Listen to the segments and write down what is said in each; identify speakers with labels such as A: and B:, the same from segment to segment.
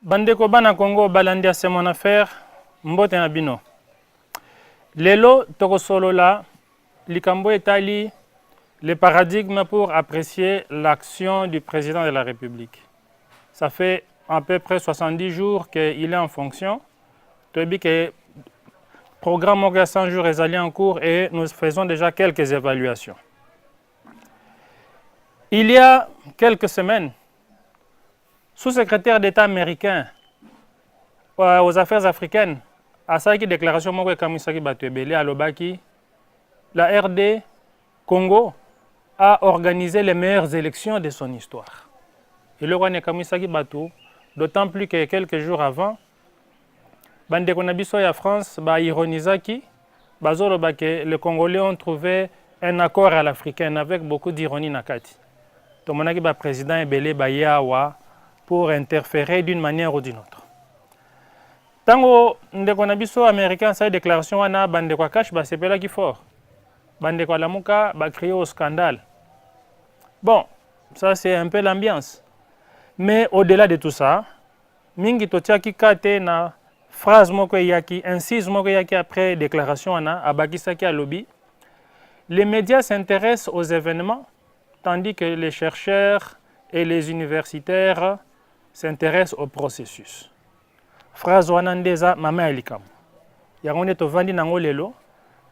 A: Bandeko bana Congo balandia c'est mon affaire mbote na bino. Lelo tokosolola likambo etali le paradigme pour apprécier l'action du président de la République. Ça fait à peu près 70 jours qu'il est en fonction. Tobi que programme 100 jours est allé en cours et nous faisons déjà quelques évaluations. Il y a quelques semaines, sous-secrétaire d'État américain aux affaires africaines a sa déclaration moko ekamisaki bato ebele alobaki la RD Congo a organisé les meilleures élections de son histoire. Et le roi nekamisaki bato, d'autant plus que quelques jours avant, bandeko na biso ya France ba ironisaki bazoloba que les Congolais ont trouvé un accord à l'africaine avec beaucoup d'ironie na kati. Tomonaki ba président ebele ba yawa pour interférer d'une manière ou d'une autre. Tango ndeko na biso américain sa déclaration wana bandeko cash ba sepela ki fort. Bandeko lamuka ba créer au scandale. Bon, ça c'est un peu l'ambiance. Mais au-delà de tout ça, mingi totiaki kate na phrase moko yaki, incise moko yaki après déclaration wana abakisaki a lobby. Les médias s'intéressent aux événements tandis que les chercheurs et les universitaires s'intéressent au processus. Phrase wanandeza mama elikam. Yangonde to vandi nango lelo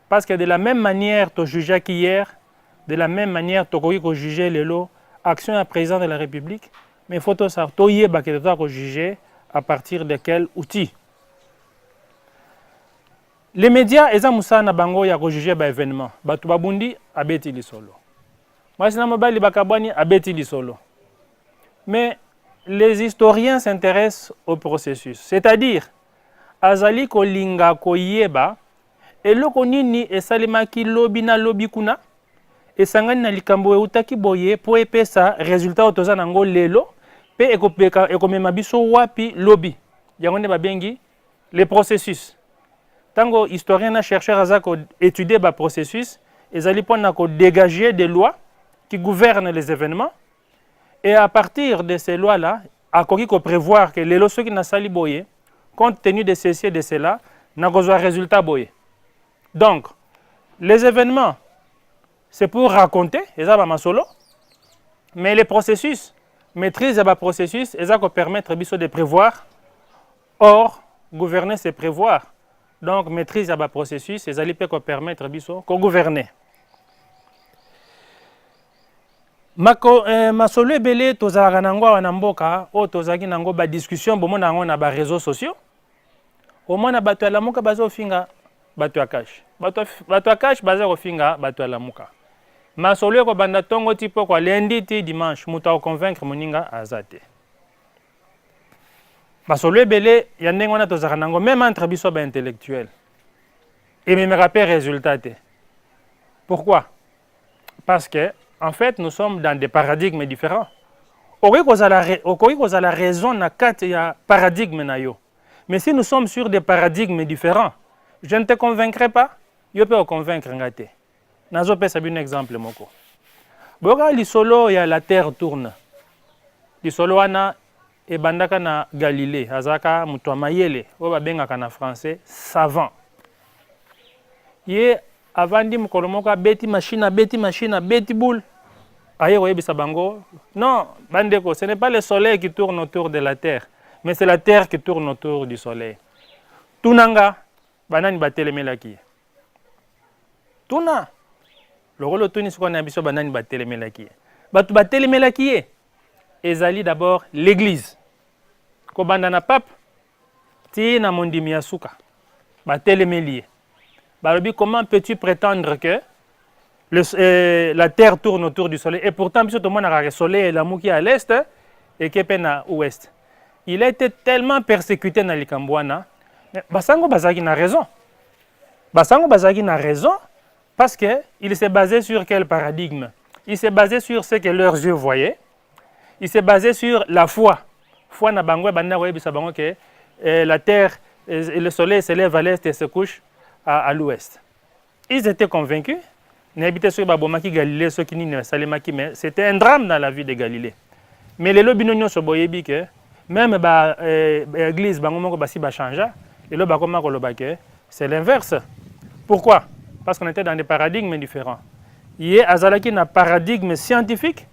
A: parce que de la même manière to jugea qu'hier, de la même manière to koki ko juger lelo action à président de la République, mais il faut to sa to yeba que to ko juger à partir de quel outil. Les médias eza musana bango ya ko juger ba événement. Batu babundi abeti lisolo. Masina mobali bakabwani abeti lisolo. Mais les historiens s'intéressent au processus, c'est-à-dire azali kolinga koyeba eloko nini esalemaki lobi na lobi kuna esangani na likambo eutaki boye po epesa résultat otoza nango lelo pe ekomema biso wapi lobi yango nde babengi le processus. Tango historien na chercheur aza ko étudier ba processus ezali pona ko dégager des lois qui gouvernent les événements. Et à partir de ces lois-là, à quoi prévoir que les lois qui n'a sali boye, compte tenu de ceci et de cela, n'a pas résultat boye. Donc, les événements, c'est pour raconter, et ça va ma solo, mais les processus, maîtrise le processus, et ça va permettre de prévoir. Or, gouverner, c'est prévoir. Donc, maîtrise le processus, et ça va permettre de gouverner. Masolo ebele tozalaka nango wana mboka o tozaki nango ba discussion bomo nango na ba réseaux sociaux omona bato ya lamuka bazofinga bato ya cash bato ya cash baza kofinga bato ya lamuka masolo ko banda tongo tipo kwa lundi ti dimanche muta ko convaincre moninga azate masolo ebele ya ndenge wana tozalaka nango même entre biso ba intellectuel et même rappel résultat te. Pourquoi? Parce que en fait, nous sommes dans des paradigmes différents. Okoki kozala raison na kati ya paradigme na yo. Mais si nous sommes sur des paradigmes différents, je ne te convaincrai pas, yo peux convaincre ngate. Nazo pesa un exemple moko. Boka lisolo ya la terre tourne. Lisolo wana ebandaka na Galilée, azaka mutu mayele, oyo babengaka na français savant. Ye avandi mukolo moko beti machine, beti boule. Non, bandeko, ce n'est pas le soleil qui tourne autour de la terre, mais c'est la terre qui tourne autour du soleil. Tunanga, banani batelemelaki. Tuna. Le rôle tuni ce qu'on a biso banani batelemelaki. Batu batelemelaki. Ezali d'abord l'église. Ko bandana pape ti na mondimi yasuka. Batelemeli. Balobi, comment peux-tu prétendre que la terre tourne autour du soleil et pourtant tout le monde a le soleil et la mouki à l'est et qui est à l'ouest. Il a été tellement persécuté dans l'Ikambouana. Basango Bazaki n'a raison. Basango Bazaki n'a raison parce qu'il s'est basé sur quel paradigme? Il s'est basé sur ce que leurs yeux voyaient. Il s'est basé sur la foi. Foi na bango banda bisabango que la terre et le soleil se lève à l'est et se couche à l'ouest. Ils étaient convaincus. C'était un drame dans la vie de Galilée. Mais les lobinonions se boyebi que même l'église, c'est l'inverse. Pourquoi? Parce qu'on était dans des paradigmes différents. Il y a un paradigme scientifique,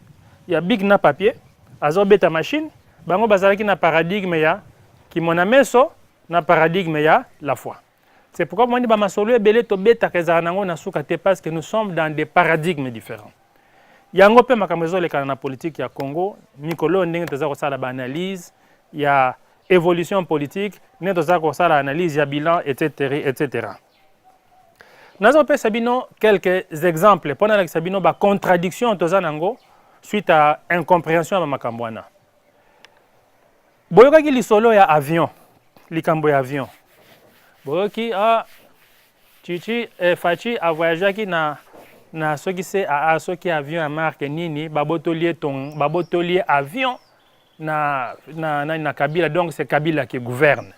A: il y a big na papier, azobeta machine, bango bazalaki na paradigme ya qui mon ameso na paradigme ya la foi. C'est pourquoi moi dis ba masolo ebele to beta kezanango na sukate parce que nous sommes dans des paradigmes différents. Yango pe makambo le kana politique ya Congo, Mikolo ndenge toza ko sala ba analyse, il y a évolution politique, ne toza ko sala analyse ya bilan etc. etc. Nous avons quelques exemples pendant la Sabino ba contradiction tozanango suite à incompréhension à makambwana. Boyoka ki lisolo ya avion, likambo ya avion. Boyoki Chichi Fachi a voyagé ki na ce qui c'est ce qui avion à marque nini babotolier avion na Kabila, donc c'est Kabila qui gouverne.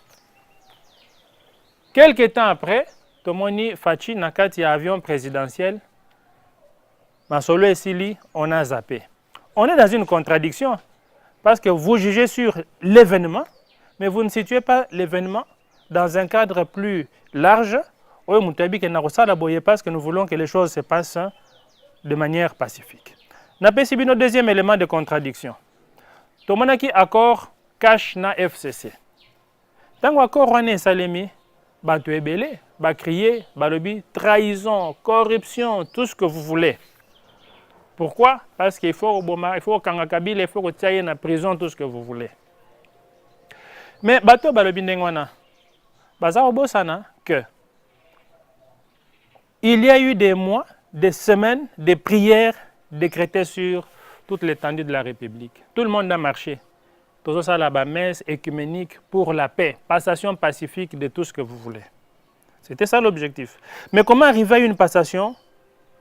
A: Quelques temps après, Tomoni Fachi nakati ya avion présidentiel, Masolo et Sili, on a zappé. On est dans une contradiction parce que vous jugez sur l'événement, mais vous ne situez pas l'événement dans un cadre plus large. Parce que nous voulons que les choses se passent de manière pacifique. Napesi bino deuxième élément de contradiction. Tomonaki accord cache na FCC. Tango accord wane salemi, batu ebele, ba crier, balobi trahison, corruption, tout ce que vous voulez. Pourquoi? Parce qu'il faut Kanga Kabila, il faut que tu na prison, tout ce que vous voulez. Mais bato balobi ndengwana, baza obosana que il y a eu des mois, des semaines, des prières décrétées sur toute l'étendue de la République. Tout le monde a marché. Tout ça, la messe écuménique pour la paix, passation pacifique de tout ce que vous voulez. C'était ça l'objectif. Mais comment arriver à une passation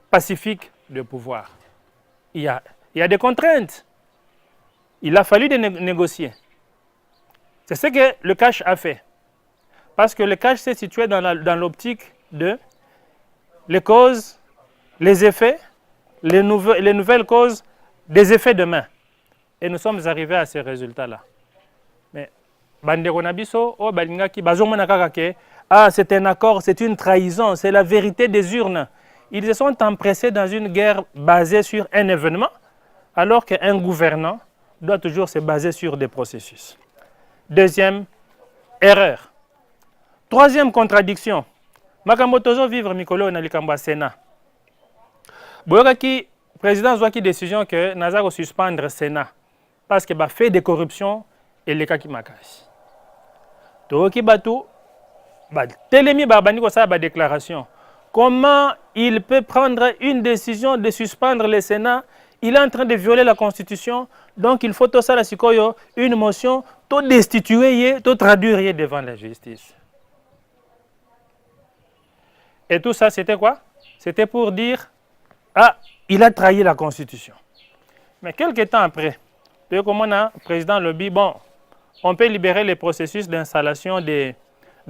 A: pacifique de pouvoir? Il y a des contraintes. Il a fallu négocier. C'est ce que le cash a fait. Parce que le cash s'est situé dans l'optique de les causes, les effets, les nouvelles causes des effets demain. Et nous sommes arrivés à ces résultats-là. Mais, c'est un accord, c'est une trahison, c'est la vérité des urnes. Ils se sont empressés dans une guerre basée sur un événement, alors qu'un gouvernant doit toujours se baser sur des processus. Deuxième erreur. Troisième contradiction. Makambo tozo vivre mikolo na likambo Sénat. Boyoka ki président zwaki décision que nazako suspendre Sénat parce que ba fait de corruption et le kaki makasi. Toki batu ba telemi ba bandi ko sa ba déclaration. Comment il peut prendre une décision de suspendre le Sénat? Il est en train de violer la Constitution, donc il faut tout ça la sikoyo une motion tout destituer, tout traduire devant la justice. Et tout ça, c'était quoi? C'était pour dire, il a trahi la Constitution. Mais quelques temps après, comme le président le dit, bon, on peut libérer les processus d'installation des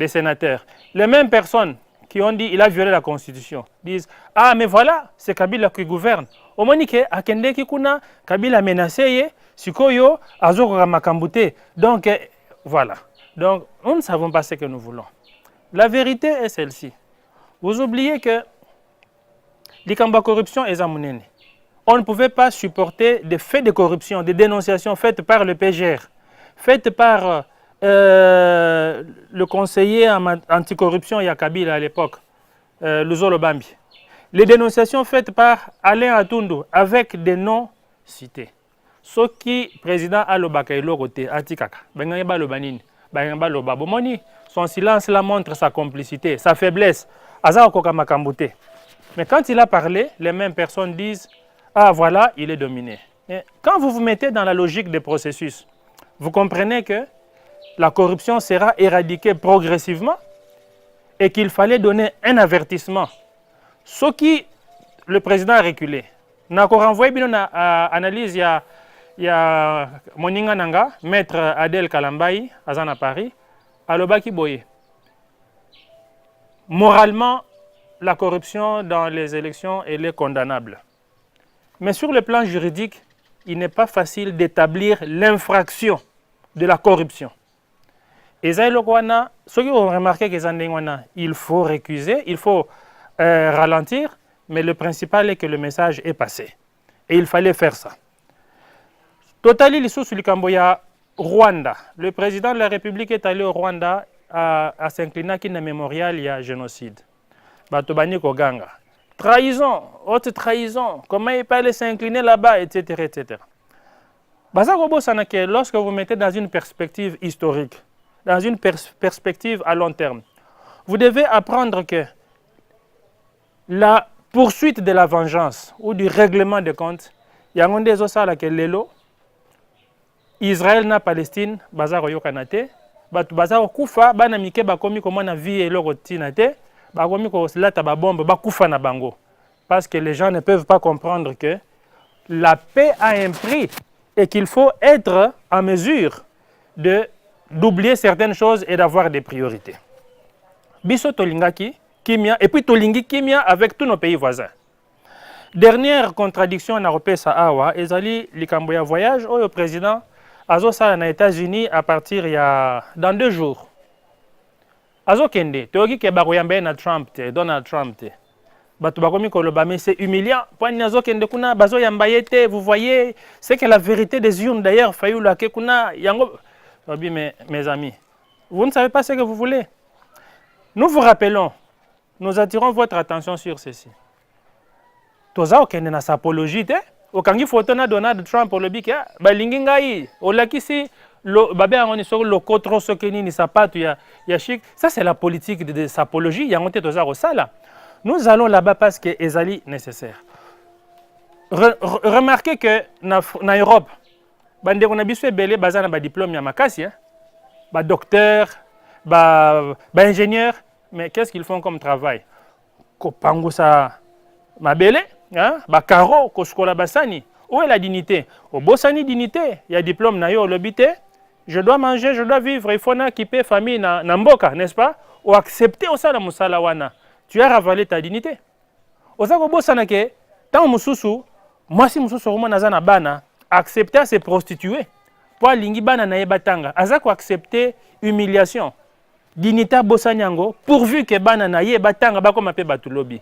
A: sénateurs. Les mêmes personnes qui ont dit il a violé la Constitution disent, mais voilà, c'est Kabila qui gouverne. Au moins, Akende Kikuna, Kabila a menacé, Sikoyo, Azoko Makambute. Donc, voilà. Donc, nous ne savons pas ce que nous voulons. La vérité est celle-ci. Vous oubliez que l'Ikamba corruption est amounene. On ne pouvait pas supporter des faits de corruption, des dénonciations faites par le PGR, faites par le conseiller anticorruption Yakabila à l'époque, Luzolo Bambi. Les dénonciations faites par Alain Atundu avec des noms cités. Ce qui président Alobaka et Lorote, Atikaka, Bengayaba Lobanini, Bengayaba Lobabomoni, son silence là montre sa complicité, sa faiblesse. Mais quand il a parlé, les mêmes personnes disent voilà, il est dominé. Et quand vous vous mettez dans la logique des processus, vous comprenez que la corruption sera éradiquée progressivement et qu'il fallait donner un avertissement. Ce qui le président a reculé. N'a encore renvoyé une analyse, il y a Moninga Nanga, maître Adel Kalambayi, à Paris, à Lobaki Boye. Moralement, la corruption dans les élections, elle est condamnable. Mais sur le plan juridique, il n'est pas facile d'établir l'infraction de la corruption. Et ça, ceux qui ont remarqué que il faut récuser, il faut ralentir, mais le principal est que le message est passé. Et il fallait faire ça. Totali Lissous Likamboya, Rwanda. Le président de la République est allé au Rwanda à s'incliner à un mémorial, il y a génocide. Batobani Koganga. Trahison, haute trahison, comment il peut aller s'incliner là-bas, etc. etc. Lorsque vous mettez dans une perspective historique, dans une perspective à long terme, vous devez apprendre que la poursuite de la vengeance ou du règlement des comptes, il y a un des osas à l'élo, Israël na Palestine, bazar yokanate, bazar kufa, banamike bakomi comment na vie et l'orotinate, bakomi ko lata ba bombe, bakufa na bango. Parce que les gens ne peuvent pas comprendre que la paix a un prix et qu'il faut être en mesure d'oublier certaines choses et d'avoir des priorités. Biso tolingaki, Kimia, et puis tolingi Kimia avec tous nos pays voisins. Dernière contradiction na repesa awa, ezali likamboya voyage, au président Azo sala na États-Unis à partir dans 2 jours. Azo kende, toyoki ke bakoyambe na Trump te, Donald Trump te. Bato bakomi koloba, mais c'est humiliant. Poani azo kende kuna bazo yambaye te, vous voyez, c'est que la vérité des urnes d'ailleurs fayula ke kuna yango. Mes amis, vous ne savez pas ce que vous voulez. Nous vous rappelons, nous attirons votre attention sur ceci. Toza okende na sapologie te. Okangi photo na Donald Trump pour le bike balingi ngai olakisi lo babe angoni so lo kotro sokeni ni sapato ya chic. Ça c'est la politique de sapologie yango te toza sala. Nous allons là-bas parce que ezali nécessaire. Remarquez que na Europe bande on a biso ebele bazana ba diplôme ya makasi ba docteur ba ingénieur, mais qu'est-ce qu'ils font comme travail? Kopango sa mabele Bakaro, Koskola Bassani. Où est la dignité? Au Bossani dignité, il y a diplôme nayo lobité. Je dois manger, je dois vivre, il faut n'équiper famille na mboka, n'est-ce pas? Ou accepter aussi la musalawana. Tu as ravalé ta dignité. Osako Bossana ke, tant mususu, moi si mususu roman nazana bana, accepter à se prostituer. Pour lingi bana na yebatanga, azako accepter humiliation. Dignité Bossanyango, pourvu que bana na yebatanga bako mape batulobi.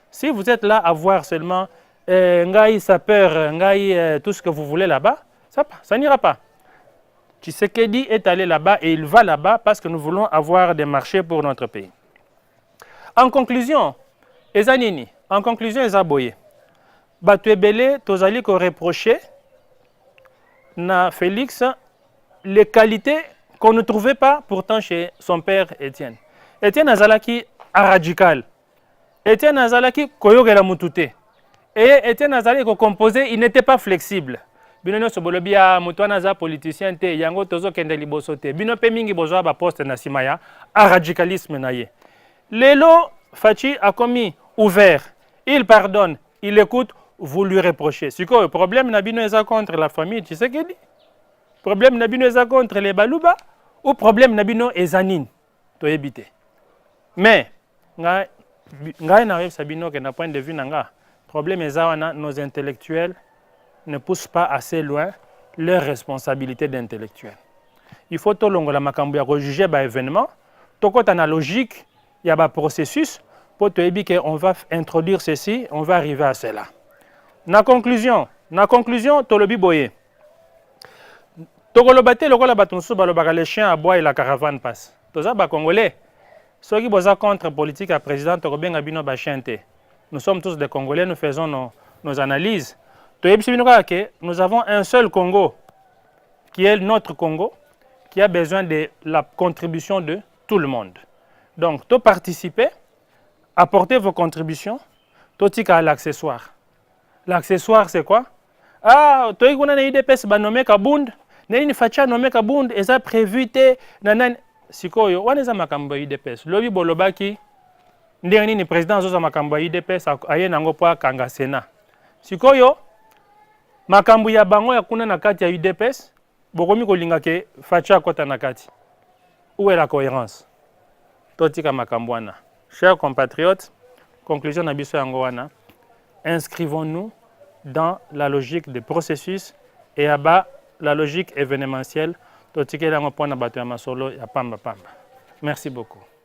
A: Si vous êtes là à voir seulement Ngaï sapeur, Ngaï tout ce que vous voulez là-bas, ça n'ira pas. Tshisekedi est allé là-bas et il va là-bas parce que nous voulons avoir des marchés pour notre pays. En conclusion, Ezanini, en conclusion, Ezaboye, Batuebele, Tozali ko reproché na Félix les qualités qu'on ne trouvait pas pourtant chez son père Étienne. Étienne Azalaki a radical. Étienne Azalaki koyogela mutute. Et Étienne Azalaki ko composé, il n'était pas flexible. Bino sobolobia mutwana za politicien te yango tozo kende liboso te. Bino pe mingi bozo ba poste na simaya a radicalisme na ye. Lelo Fachi a commis ouvert. Il pardonne, il écoute, vous lui reprochez. C'est quoi le problème na bino eza contre la famille, tu sais qu'elle dit? Problème na bino eza contre les baluba ou problème na bino ezanine. To éviter. Mais ngai na sabino que na point de vue nanga problème ezawana nos intellectuels ne poussent pas assez loin leurs responsabilités d'intellectuels. Il faut tolongola makambo ya rejuger ba événement tokota na logique ya ba processus pour te dire qu'on va introduire ceci, on va arriver à cela. Na conclusion tolobi boye tokolobate lokola batunsu balobaka les chiens à bois et la caravane passe. Toza ba congolais. Ceux qui sont contre politique à président, nous sommes tous des Congolais, nous faisons nos analyses. Nous avons un seul Congo, qui est notre Congo, qui a besoin de la contribution de tout le monde. Donc, tout participer, apportez vos contributions, tout à l'accessoire. L'accessoire, c'est quoi? Ah, tu as une IDPS nommé Kabound, une facha nommé Kabound, et ça prévu, sikoyo waneza makambo ya UDPS lobi bolobaki ndenge nini président azoza makambo ya UDPS aye nango po akanga Sénat sikoyo makambo ya bango ya kuna na kati ya UDPS bokomi kolinga ke facha kota na kati. Où est la cohérence? Totika makambo wana. Chers compatriotes, conclusion na biso yango wana, inscrivons-nous dans la logique de processus et à bas la logique événementielle. totikeli yango mpona bato ya masolo ya pamba pamba. Merci beaucoup.